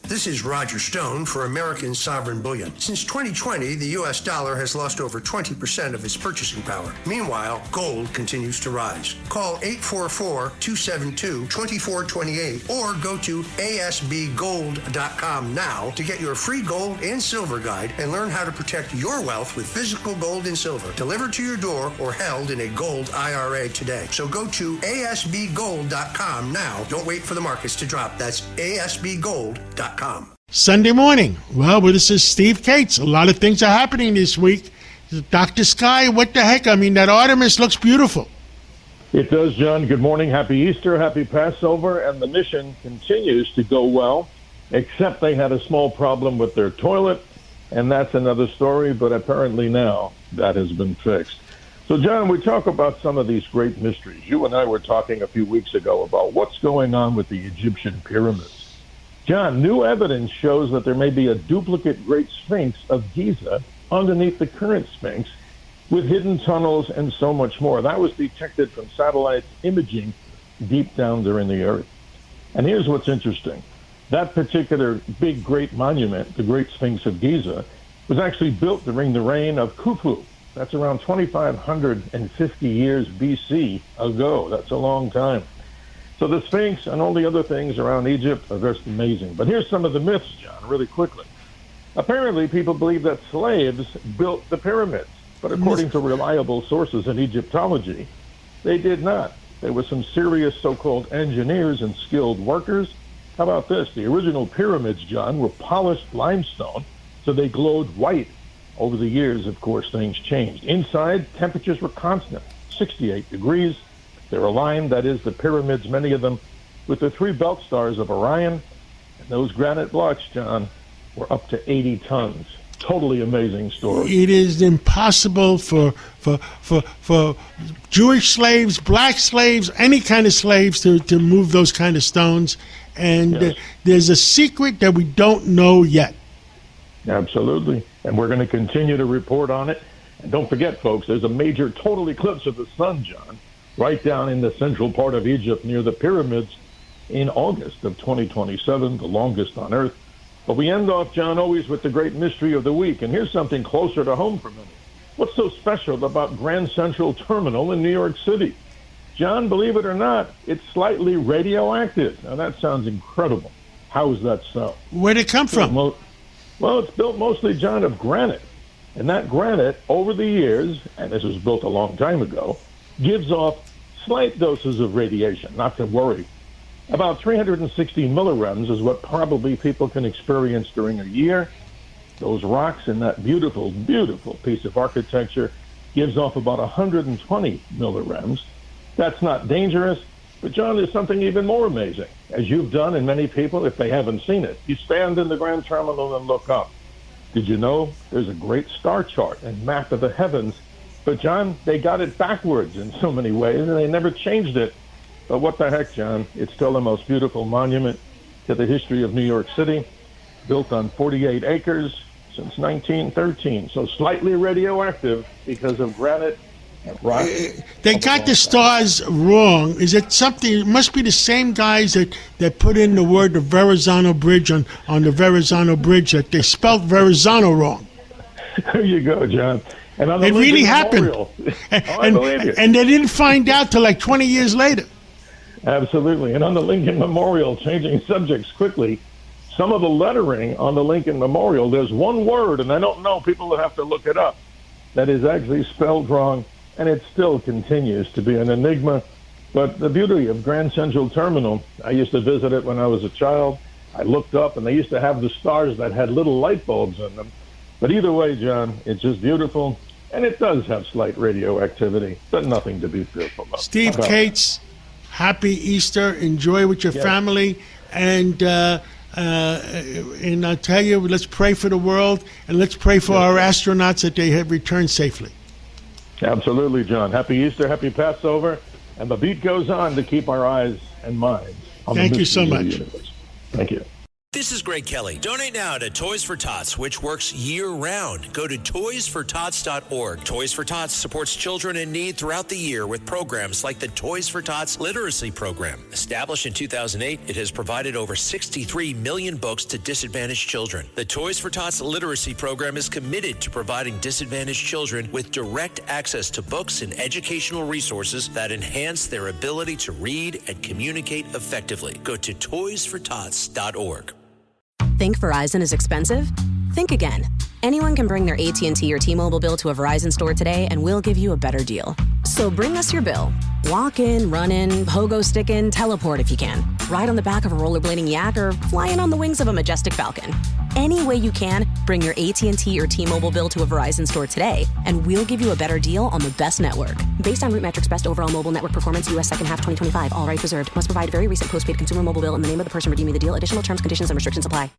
This is Roger Stone for American Sovereign Bullion. Since 2020, the U.S. dollar has lost over 20% of its purchasing power. Meanwhile, gold continues to rise. Call 844-272-2428 or go to asbgold.com now to get your free gold and silver guide and learn how to protect your wealth with physical gold and silver delivered to your door or held in a gold IRA today. So go to asbgold.com now. Don't wait for the markets to drop. That's asbgold.com. Sunday morning. Well, this is Steve Cates. A lot of things are happening this week. Dr. Sky, what the heck? I mean, that Artemis looks beautiful. It does, John. Good morning. Happy Easter. Happy Passover. And the mission continues to go well, except they had a small problem with their toilet, and that's another story, but apparently now that has been fixed. So, John, we talk about some of these great mysteries. You and I were talking a few weeks ago about what's going on with the Egyptian pyramids. John, new evidence shows that there may be a duplicate Great Sphinx of Giza underneath the current Sphinx with hidden tunnels and so much more. That was detected from satellite imaging deep down there in the earth. And here's what's interesting. That particular big, great monument, the Great Sphinx of Giza, was actually built during the reign of Khufu. That's around 2,550 years BC ago. That's a long time. So the Sphinx and all the other things around Egypt are just amazing. But here's some of the myths, John, really quickly. Apparently, people believe that slaves built the pyramids. But according to reliable sources in Egyptology, they did not. There were some serious so-called engineers and skilled workers. How about this? The original pyramids, John, were polished limestone, so they glowed white. Over the years, of course, things changed. Inside, temperatures were constant, 68 degrees. They're aligned, that is, the pyramids, many of them, with the three belt stars of Orion. And those granite blocks, John, were up to 80 tons. Totally amazing story. It is impossible for Jewish slaves, black slaves, any kind of slaves to move those kind of stones. And Yes. There's a secret that we don't know yet. Absolutely. And we're going to continue to report on it. And don't forget, folks, there's a major total eclipse of the sun, John, right down in the central part of Egypt near the pyramids in August of 2027, the longest on Earth. But we end off, John, always with the great mystery of the week. And here's something closer to home for many. What's so special about Grand Central Terminal in New York City? John, believe it or not, it's slightly radioactive. Now, that sounds incredible. How is that so? Where'd it come from? Well, it's built mostly, John, of granite. And that granite, over the years, and this was built a long time ago, gives off slight doses of radiation, not to worry. About 360 millirems is what probably people can experience during a year. Those rocks in that beautiful, beautiful piece of architecture gives off about 120 millirems. That's not dangerous, but John, there's something even more amazing. As you've done, and many people, if they haven't seen it, you stand in the Grand Terminal and look up. Did you know there's a great star chart and map of the heavens? But, John, they got it backwards in so many ways, and they never changed it. But what the heck, John? It's still the most beautiful monument to the history of New York City, built on 48 acres since 1913. So slightly radioactive because of granite and rock. They got the stars wrong. Is it something? It must be the same guys that put in the word the Verrazano Bridge on the Verrazano Bridge, that they spelled Verrazano wrong. There you go, John. And on the It really happened. Memorial, I believe you. And they didn't find out till like 20 years later. Absolutely. And on the Lincoln Memorial, changing subjects quickly, some of the lettering on the Lincoln Memorial, there's one word, and I don't know, people will have to look it up, that is actually spelled wrong, and it still continues to be an enigma. But the beauty of Grand Central Terminal, I used to visit it when I was a child. I looked up, and they used to have the stars that had little light bulbs in them. But either way, John, it's just beautiful, and it does have slight radioactivity, but nothing to be fearful of. Steve Cates, happy Easter. Enjoy with your family. And I tell you, let's pray for the world, and let's pray for our astronauts that they have returned safely. Absolutely, John. Happy Easter, happy Passover. And the beat goes on to keep our eyes and minds on the Thank you so mysteries of the much. universe. Thank you. This is Greg Kelly. Donate now to Toys for Tots, which works year-round. Go to toysfortots.org. Toys for Tots supports children in need throughout the year with programs like the Toys for Tots Literacy Program. Established in 2008, it has provided over 63 million books to disadvantaged children. The Toys for Tots Literacy Program is committed to providing disadvantaged children with direct access to books and educational resources that enhance their ability to read and communicate effectively. Go to toysfortots.org. Think Verizon is expensive? Think again. Anyone can bring their AT&T or T-Mobile bill to a Verizon store today and we'll give you a better deal. So bring us your bill. Walk in, run in, pogo stick in, teleport if you can. Ride on the back of a rollerblading yak or fly in on the wings of a majestic falcon. Any way you can, bring your AT&T or T-Mobile bill to a Verizon store today and we'll give you a better deal on the best network. Based on Root Metrics Best Overall Mobile Network Performance, U.S. Second Half 2025. All rights reserved. Must provide very recent postpaid consumer mobile bill in the name of the person redeeming the deal. Additional terms, conditions, and restrictions apply.